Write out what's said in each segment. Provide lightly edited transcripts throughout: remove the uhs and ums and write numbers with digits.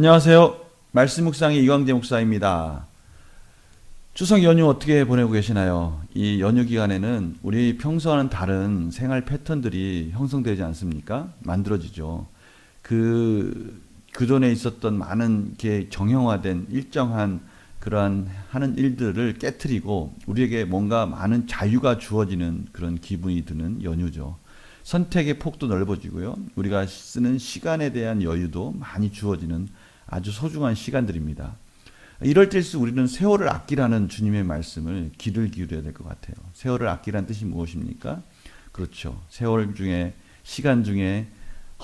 안녕하세요. 말씀 묵상의 이광재 목사입니다. 추석 연휴 어떻게 보내고 계시나요? 이 연휴 기간에는 우리 평소와는 다른 생활 패턴들이 형성되지 않습니까? 만들어지죠. 그전에 있었던 많은 게 정형화된 일정한 그러한 하는 일들을 깨트리고 우리에게 뭔가 많은 자유가 주어지는 그런 기분이 드는 연휴죠. 선택의 폭도 넓어지고요. 우리가 쓰는 시간에 대한 여유도 많이 주어지는 아주 소중한 시간들입니다. 이럴 때일수록 우리는 세월을 아끼라는 주님의 말씀을 귀를 기울여야 될 것 같아요. 세월을 아끼라는 뜻이 무엇입니까? 그렇죠. 세월 중에, 시간 중에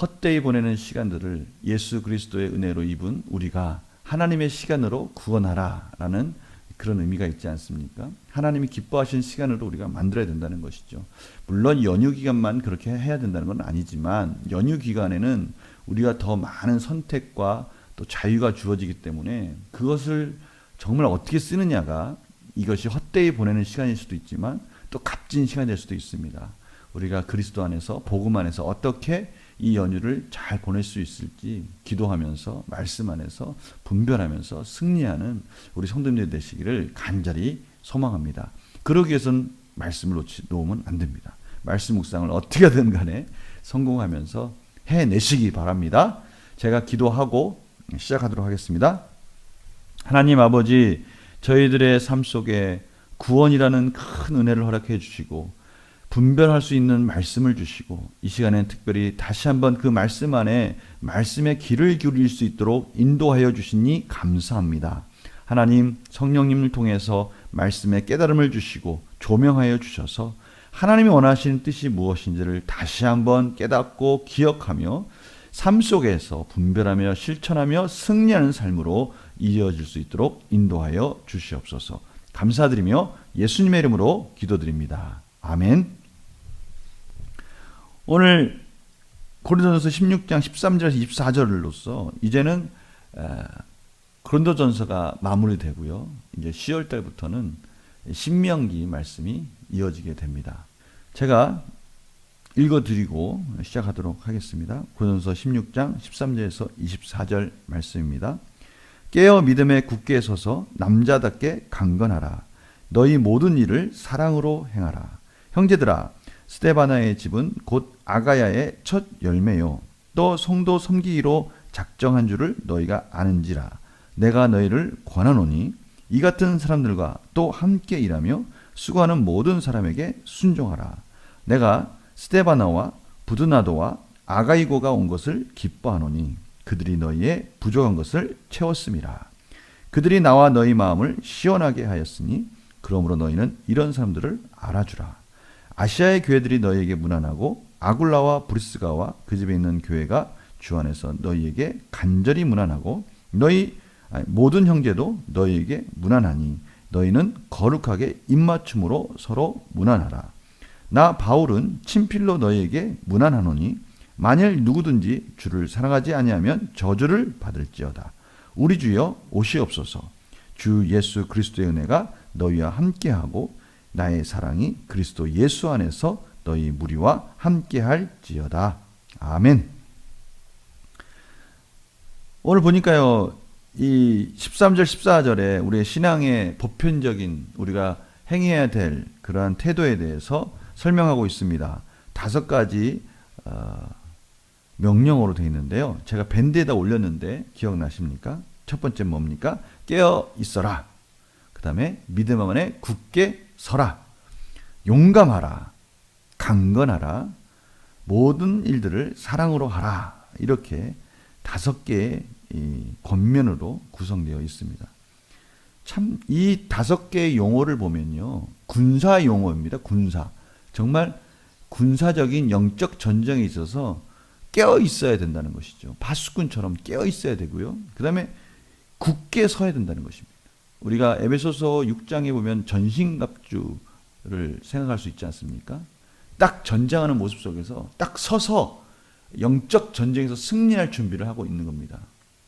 헛되이 보내는 시간들을 예수 그리스도의 은혜로 입은 우리가 하나님의 시간으로 구원하라라는 그런 의미가 있지 않습니까? 하나님이 기뻐하시는 시간으로 우리가 만들어야 된다는 것이죠. 물론 연휴 기간만 그렇게 해야 된다는 건 아니지만 연휴 기간에는 우리가 더 많은 선택과 또 자유가 주어지기 때문에 그것을 정말 어떻게 쓰느냐가 이것이 헛되이 보내는 시간일 수도 있지만 또 값진 시간이 될 수도 있습니다. 우리가 그리스도 안에서 복음 안에서 어떻게 이 연휴를 잘 보낼 수 있을지 기도하면서 말씀 안에서 분별하면서 승리하는 우리 성도님들 되시기를 간절히 소망합니다. 그러기 위해서는 말씀을 놓으면 안 됩니다. 말씀 묵상을 어떻게 하든 간에 성공하면서 해내시기 바랍니다. 제가 기도하고 시작하도록 하겠습니다. 하나님 아버지, 저희들의 삶 속에 구원이라는 큰 은혜를 허락해 주시고 분별할 수 있는 말씀을 주시고 이 시간엔 특별히 다시 한번 그 말씀 안에 말씀의 귀를 기울일 수 있도록 인도하여 주시니 감사합니다. 하나님, 성령님을 통해서 말씀의 깨달음을 주시고 조명하여 주셔서 하나님이 원하시는 뜻이 무엇인지를 다시 한번 깨닫고 기억하며 삶 속에서 분별하며 실천하며 승리하는 삶으로 이어질 수 있도록 인도하여 주시옵소서. 감사드리며 예수님의 이름으로 기도드립니다. 아멘. 오늘 고린도전서 16장 13절에서 24절로서 이제는 고린도전서가 마무리되고요. 이제 10월 달부터는 신명기 말씀이 이어지게 됩니다. 제가 읽어드리고 시작하도록 하겠습니다. 고린도전서 16장 13절에서 24절 말씀입니다. 깨어 믿음에 굳게 서서 남자답게 강건하라. 너희 모든 일을 사랑으로 행하라. 형제들아, 스데바나의 집은 곧 아가야의 첫 열매요. 또 성도 섬기기로 작정한 줄을 너희가 아는지라. 내가 너희를 권하노니 이 같은 사람들과 또 함께 일하며 수고하는 모든 사람에게 순종하라. 내가 스데바나와 부드나도와 아가이고가 온 것을 기뻐하노니 그들이 너희의 부족한 것을 채웠음이라. 그들이 나와 너희 마음을 시원하게 하였으니 그러므로 너희는 이런 사람들을 알아주라. 아시아의 교회들이 너희에게 문안하고 아굴라와 브리스가와 그 집에 있는 교회가 주 안에서 너희에게 간절히 문안하고 너희 모든 형제도 너희에게 문안하니 너희는 거룩하게 입맞춤으로 서로 문안하라. 나 바울은 친필로 너희에게 문안하노니 만일 누구든지 주를 사랑하지 아니하면 저주를 받을지어다. 우리 주여 오시옵소서. 주 예수 그리스도의 은혜가 너희와 함께하고 나의 사랑이 그리스도 예수 안에서 너희 무리와 함께할지어다. 아멘. 오늘 보니까요, 이 13절 14절에 우리의 신앙의 보편적인 우리가 행해야 될 그러한 태도에 대해서 설명하고 있습니다. 5가지 명령어로 되어 있는데요. 제가 밴드에다 올렸는데 기억나십니까? 첫 번째 뭡니까? 깨어 있어라. 그 다음에 믿음 안에 굳게 서라. 용감하라. 강건하라. 모든 일들을 사랑으로 하라. 이렇게 5개의 이 권면으로 구성되어 있습니다. 참 이 5개의 용어를 보면요, 군사 용어입니다. 군사. 정말 군사적인 영적 전쟁에 있어서 깨어 있어야 된다는 것이죠. 파수꾼처럼 깨어 있어야 되고요. 그 다음에 굳게 서야 된다는 것입니다. 우리가 에베소서 6장에 보면 전신갑주를 생각할 수 있지 않습니까? 딱 전쟁하는 모습 속에서 딱 서서 영적 전쟁에서 승리할 준비를 하고 있는 겁니다.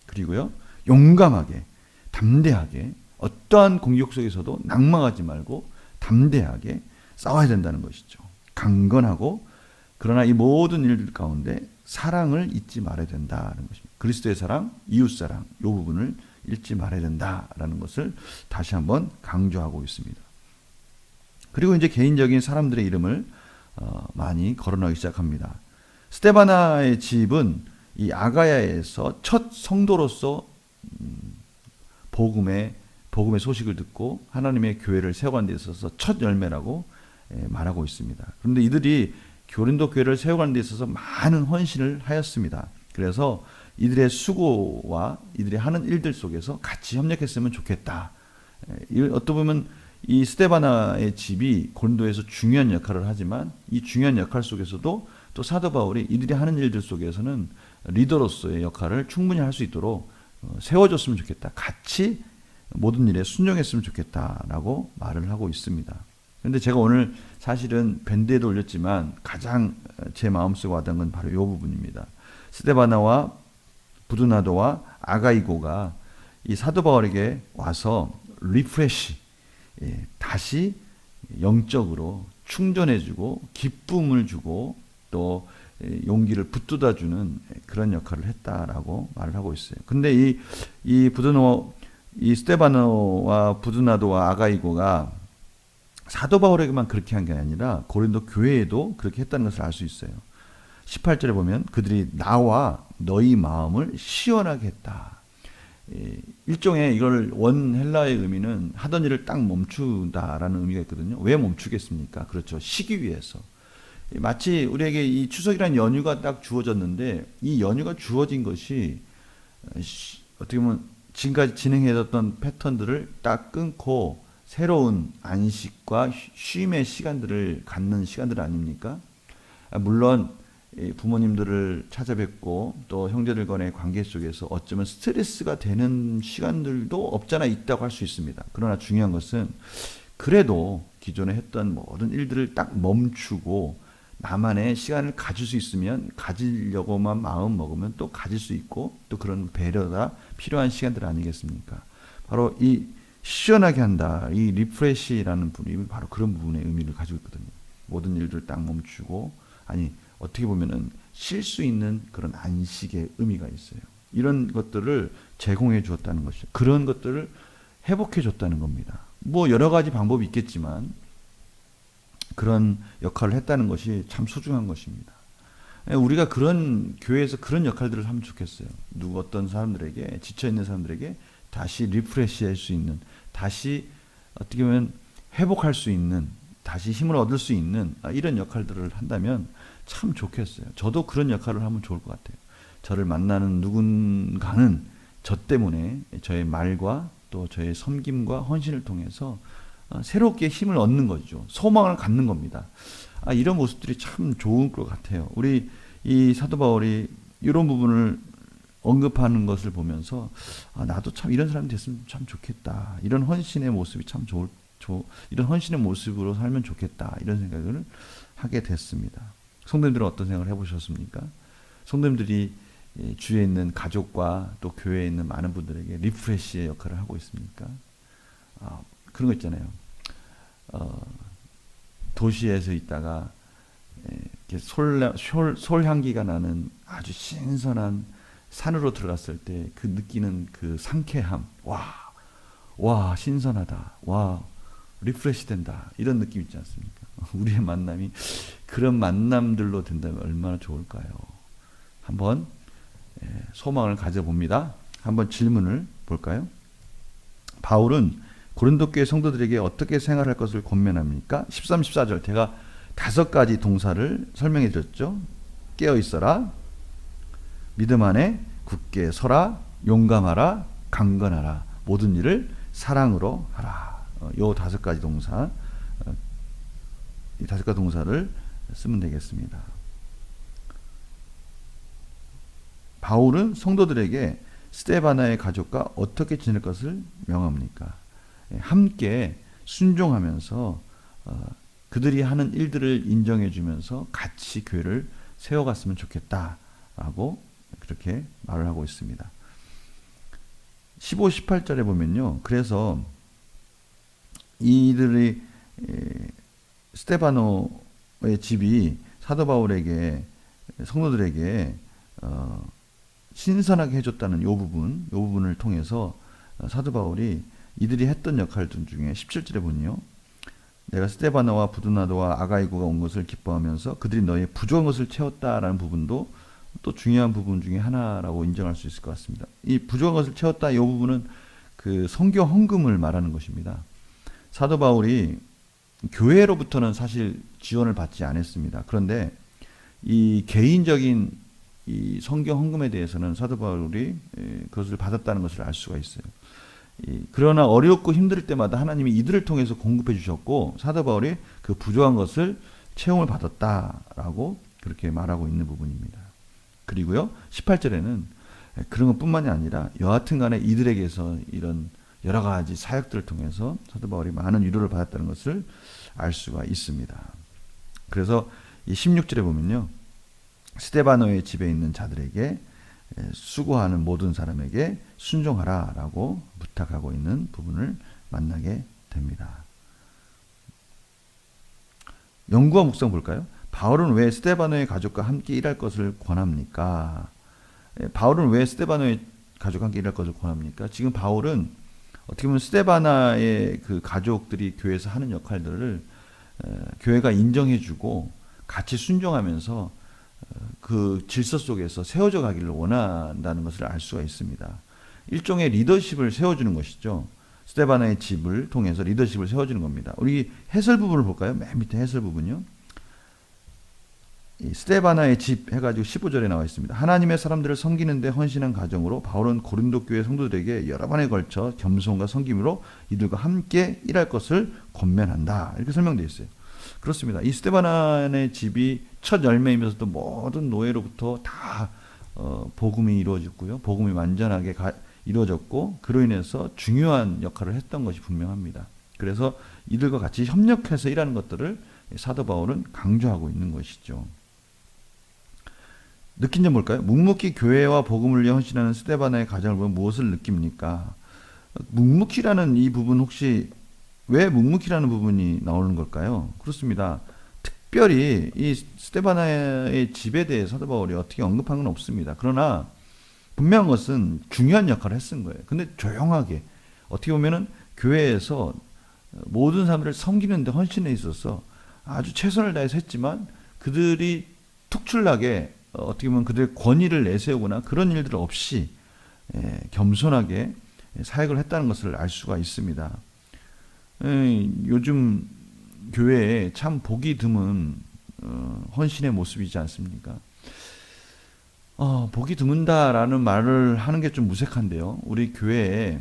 그리고요, 용감하게, 담대하게, 어떠한 공격 속에서도 낙망하지 말고 담대하게 싸워야 된다는 것이죠. 강건하고, 그러나 이 모든 일들 가운데 사랑을 잊지 말아야 된다는 것입니다. 그리스도의 사랑, 이웃 사랑, 이 부분을 잊지 말아야 된다라는 것을 다시 한번 강조하고 있습니다. 그리고 이제 개인적인 사람들의 이름을 많이 거론하기 시작합니다. 스데바나의 집은 이 아가야에서 첫 성도로서 복음의 소식을 듣고 하나님의 교회를 세워간 데 있어서 첫 열매라고 말하고 있습니다. 그런데 이들이 고린도 교회를 세워가는 데 있어서 많은 헌신을 하였습니다. 그래서 이들의 수고와 이들이 하는 일들 속에서 같이 협력했으면 좋겠다. 어떻게 보면 이 스데바나의 집이 고린도에서 중요한 역할을 하지만 이 중요한 역할 속에서도 또 사도 바울이 이들이 하는 일들 속에서는 리더로서의 역할을 충분히 할 수 있도록 세워줬으면 좋겠다. 같이 모든 일에 순종했으면 좋겠다라고 말을 하고 있습니다. 그런데 제가 오늘 사실은 밴드에도 올렸지만 가장 제 마음속에 와닿은 건 바로 이 부분입니다. 스데바나와 부두나도와 아가이고가 이 사도 바울에게 와서 리프레시, 다시 영적으로 충전해주고 기쁨을 주고 또 용기를 붙돋아주는 그런 역할을 했다라고 말을 하고 있어요. 근데 이 스데바노와 부두나도와 아가이고가 사도 바울에게만 그렇게 한 게 아니라 고린도 교회에도 그렇게 했다는 것을 알 수 있어요. 18절에 보면 그들이 나와 너희 마음을 시원하게 했다. 일종의 이걸 원 헬라의 의미는 하던 일을 딱 멈춘다라는 의미가 있거든요. 왜 멈추겠습니까? 그렇죠. 쉬기 위해서. 마치 우리에게 이 추석이라는 연휴가 딱 주어졌는데 이 연휴가 주어진 것이 어떻게 보면 지금까지 진행해왔던 패턴들을 딱 끊고 새로운 안식과 쉼의 시간들을 갖는 시간들 아닙니까? 물론 부모님들을 찾아뵙고 또 형제들 간의 관계 속에서 어쩌면 스트레스가 되는 시간들도 없잖아 있다고 할 수 있습니다. 그러나 중요한 것은 그래도 기존에 했던 모든 일들을 딱 멈추고 나만의 시간을 가질 수 있으면 가지려고만 마음 먹으면 또 가질 수 있고 또 그런 배려가 필요한 시간들 아니겠습니까? 바로 이 시원하게 한다. 이 리프레시라는 분이 바로 그런 부분의 의미를 가지고 있거든요. 모든 일들을 딱 멈추고 어떻게 보면은 쉴 수 있는 그런 안식의 의미가 있어요. 이런 것들을 제공해 주었다는 것이죠. 그런 것들을 회복해 줬다는 겁니다. 여러 가지 방법이 있겠지만 그런 역할을 했다는 것이 참 소중한 것입니다. 우리가 그런 교회에서 그런 역할들을 하면 좋겠어요. 어떤 사람들에게 지쳐있는 사람들에게 다시 리프레시할 수 있는, 다시 어떻게 보면 회복할 수 있는, 다시 힘을 얻을 수 있는 이런 역할들을 한다면 참 좋겠어요. 저도 그런 역할을 하면 좋을 것 같아요. 저를 만나는 누군가는 저 때문에 저의 말과 또 저의 섬김과 헌신을 통해서 새롭게 힘을 얻는 거죠. 소망을 갖는 겁니다. 이런 모습들이 참 좋은 것 같아요. 우리 이 사도 바울이 이런 부분을 언급하는 것을 보면서 나도 참 이런 사람이 됐으면 참 좋겠다. 이런 헌신의 모습이 참 이런 헌신의 모습으로 살면 좋겠다. 이런 생각을 하게 됐습니다. 성도님들은 어떤 생각을 해보셨습니까? 성도님들이 주위에 있는 가족과 또 교회에 있는 많은 분들에게 리프레시의 역할을 하고 있습니까? 그런 거 있잖아요. 도시에서 있다가 이렇게 솔향기가 나는 아주 신선한 산으로 들어갔을 때 그 느끼는 그 상쾌함, 와 신선하다, 와 리프레시 된다, 이런 느낌 있지 않습니까? 우리의 만남이 그런 만남들로 된다면 얼마나 좋을까요? 한번 소망을 가져봅니다. 한번 질문을 볼까요? 바울은 고린도 교회 성도들에게 어떻게 생활할 것을 권면합니까? 13, 14절 제가 5가지 동사를 설명해 드렸죠. 깨어 있어라, 믿음 안에 굳게 서라, 용감하라, 강건하라, 모든 일을 사랑으로 하라. 요 5가지 동사, 이 5가지 동사를 쓰면 되겠습니다. 바울은 성도들에게 스데바나의 가족과 어떻게 지낼 것을 명합니까? 함께 순종하면서 그들이 하는 일들을 인정해 주면서 같이 교회를 세워갔으면 좋겠다라고 그렇게 말을 하고 있습니다. 15, 18절에 보면요. 그래서 이들이 스데바노의 집이 사도 바울에게 성도들에게 신선하게 해줬다는 요 부분을 통해서 사도 바울이 이들이 했던 역할들 중에 17절에 보니요. 내가 스데바나와 부두나도와 아가이고가 온 것을 기뻐하면서 그들이 너의 부족한 것을 채웠다라는 부분도 또 중요한 부분 중에 하나라고 인정할 수 있을 것 같습니다. 이 부족한 것을 채웠다 이 부분은 그 선교 헌금을 말하는 것입니다. 사도 바울이 교회로부터는 사실 지원을 받지 않았습니다. 그런데 이 개인적인 이 선교 헌금에 대해서는 사도 바울이 그것을 받았다는 것을 알 수가 있어요. 그러나 어렵고 힘들 때마다 하나님이 이들을 통해서 공급해 주셨고 사도 바울이 그 부족한 것을 채움을 받았다라고 그렇게 말하고 있는 부분입니다. 그리고요 18절에는 그런 것뿐만이 아니라 여하튼 간에 이들에게서 이런 여러 가지 사역들을 통해서 사도 바울이 많은 위로를 받았다는 것을 알 수가 있습니다. 그래서 이 16절에 보면요. 스데바노의 집에 있는 자들에게 수고하는 모든 사람에게 순종하라 라고 부탁하고 있는 부분을 만나게 됩니다. 연구와 묵상 볼까요? 바울은 왜 스데바노의 가족과 함께 일할 것을 권합니까? 바울은 왜 스데바노의 가족과 함께 일할 것을 권합니까? 지금 바울은 어떻게 보면 스데바나의 그 가족들이 교회에서 하는 역할들을 교회가 인정해주고 같이 순종하면서 그 질서 속에서 세워져 가기를 원한다는 것을 알 수가 있습니다. 일종의 리더십을 세워주는 것이죠. 스데바나의 집을 통해서 리더십을 세워주는 겁니다. 우리 해설 부분을 볼까요? 맨 밑에 해설 부분요. 이 스데바나의 집 해가지고 15절에 나와 있습니다. 하나님의 사람들을 섬기는 데 헌신한 가정으로 바울은 고린도 교회 성도들에게 여러 번에 걸쳐 겸손과 섬김으로 이들과 함께 일할 것을 권면한다. 이렇게 설명되어 있어요. 그렇습니다. 이 스데바나의 집이 첫 열매이면서도 모든 노예로부터 다 복음이 이루어졌고요. 복음이 완전하게 이루어졌고 그로 인해서 중요한 역할을 했던 것이 분명합니다. 그래서 이들과 같이 협력해서 일하는 것들을 사도 바울은 강조하고 있는 것이죠. 느낀 점 뭘까요? 묵묵히 교회와 복음을 위해 헌신하는 스데바나의 가정을 보면 무엇을 느낍니까? 묵묵히라는 이 부분 혹시 왜 묵묵히라는 부분이 나오는 걸까요? 그렇습니다. 특별히 이 스데바나의 집에 대해 사도 바울이 어떻게 언급한 건 없습니다. 그러나 분명한 것은 중요한 역할을 했은 거예요. 근데 조용하게 어떻게 보면은 교회에서 모든 사람들을 섬기는 데 헌신에 있어서 아주 최선을 다해서 했지만 그들이 특출나게 어떻게 보면 그들의 권위를 내세우거나 그런 일들 없이 겸손하게 사역을 했다는 것을 알 수가 있습니다. 요즘 교회에 참 보기 드문 헌신의 모습이지 않습니까? 보기 드문다라는 말을 하는 게 좀 무색한데요. 우리 교회에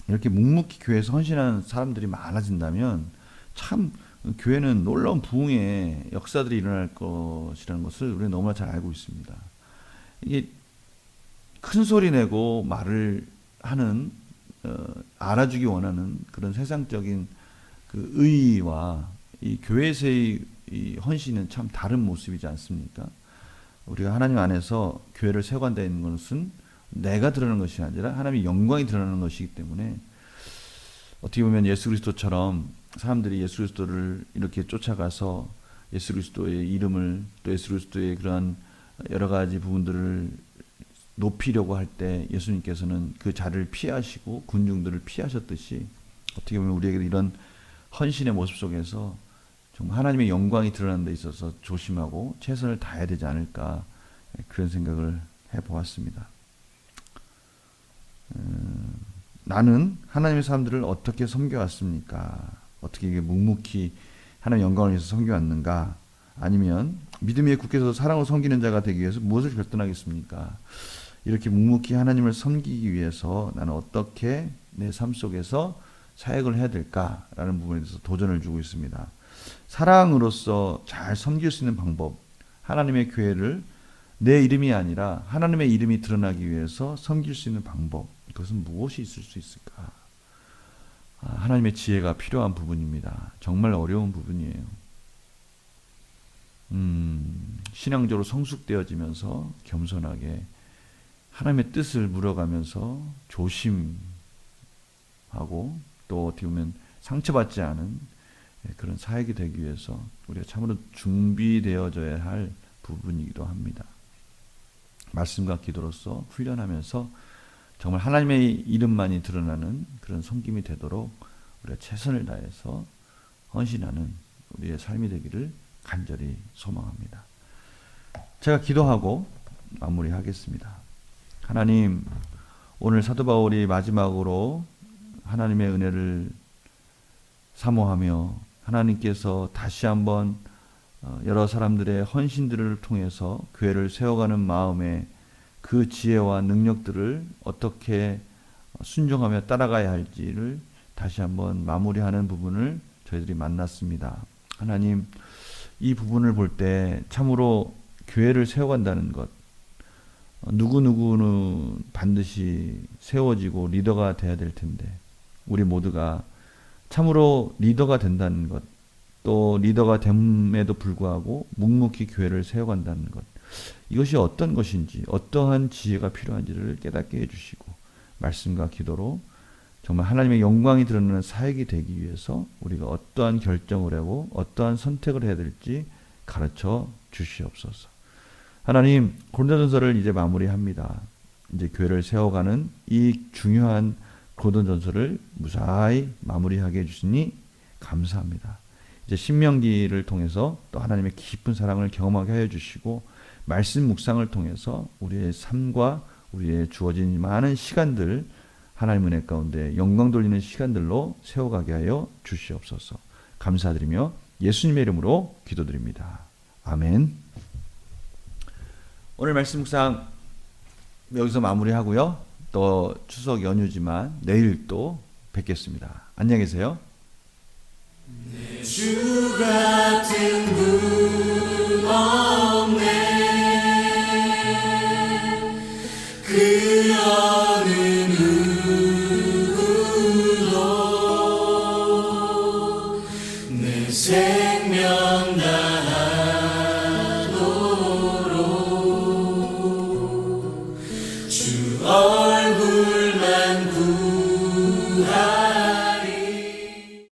이렇게 묵묵히 교회에서 헌신하는 사람들이 많아진다면 참 교회는 놀라운 부흥의 역사들이 일어날 것이라는 것을 우리는 너무나 잘 알고 있습니다. 이게 큰 소리 내고 말을 하는 알아주기 원하는 그런 세상적인 그 의의와 이 교회에서의 이 헌신은 참 다른 모습이지 않습니까? 우리가 하나님 안에서 교회를 세워간다는 것은 내가 드러나는 것이 아니라 하나님의 영광이 드러나는 것이기 때문에 어떻게 보면 예수 그리스도처럼 사람들이 예수 그리스도를 이렇게 쫓아가서 예수 그리스도의 이름을 또 예수 그리스도의 그러한 여러 가지 부분들을 높이려고 할 때 예수님께서는 그 자리를 피하시고 군중들을 피하셨듯이 어떻게 보면 우리에게 이런 헌신의 모습 속에서 정말 하나님의 영광이 드러나는 데 있어서 조심하고 최선을 다해야 되지 않을까 그런 생각을 해보았습니다. 나는 하나님의 사람들을 어떻게 섬겨왔습니까? 어떻게 이게 묵묵히 하나님의 영광을 위해서 섬겨왔는가? 아니면 믿음의 굳게서 사랑으로 섬기는 자가 되기 위해서 무엇을 결단하겠습니까? 이렇게 묵묵히 하나님을 섬기기 위해서 나는 어떻게 내 삶 속에서 사역을 해야 될까라는 부분에 대해서 도전을 주고 있습니다. 사랑으로서 잘 섬길 수 있는 방법, 하나님의 교회를 내 이름이 아니라 하나님의 이름이 드러나기 위해서 섬길 수 있는 방법, 그것은 무엇이 있을 수 있을까? 하나님의 지혜가 필요한 부분입니다. 정말 어려운 부분이에요. 신앙적으로 성숙되어지면서 겸손하게 하나님의 뜻을 물어가면서 조심하고 또 어떻게 보면 상처받지 않은 그런 사역이 되기 위해서 우리가 참으로 준비되어져야 할 부분이기도 합니다. 말씀과 기도로서 훈련하면서 정말 하나님의 이름만이 드러나는 그런 섬김이 되도록 우리가 최선을 다해서 헌신하는 우리의 삶이 되기를 간절히 소망합니다. 제가 기도하고 마무리하겠습니다. 하나님, 오늘 사도 바울이 마지막으로 하나님의 은혜를 사모하며 하나님께서 다시 한번 여러 사람들의 헌신들을 통해서 교회를 세워가는 마음에 그 지혜와 능력들을 어떻게 순종하며 따라가야 할지를 다시 한번 마무리하는 부분을 저희들이 만났습니다. 하나님, 이 부분을 볼 때 참으로 교회를 세워간다는 것, 누구누구는 반드시 세워지고 리더가 돼야 될 텐데 우리 모두가 참으로 리더가 된다는 것, 또 리더가 됨에도 불구하고 묵묵히 교회를 세워간다는 것, 이것이 어떤 것인지, 어떠한 지혜가 필요한지를 깨닫게 해주시고 말씀과 기도로 정말 하나님의 영광이 드러나는 사역이 되기 위해서 우리가 어떠한 결정을 하고 어떠한 선택을 해야 될지 가르쳐 주시옵소서. 하나님, 고린도전서를 이제 마무리합니다. 이제 교회를 세워가는 이 중요한 고린도전서를 무사히 마무리하게 해주시니 감사합니다. 이제 신명기를 통해서 또 하나님의 깊은 사랑을 경험하게 하여 주시고 말씀 묵상을 통해서 우리의 삶과 우리의 주어진 많은 시간들 하나님 은혜 가운데 영광 돌리는 시간들로 세워가게 하여 주시옵소서. 감사드리며 예수님의 이름으로 기도드립니다. 아멘. 오늘 말씀 묵상 여기서 마무리하고요. 또 추석 연휴지만 내일 또 뵙겠습니다. 안녕히 계세요. 내 주 같은 분 없네. 그 어느 누구도 내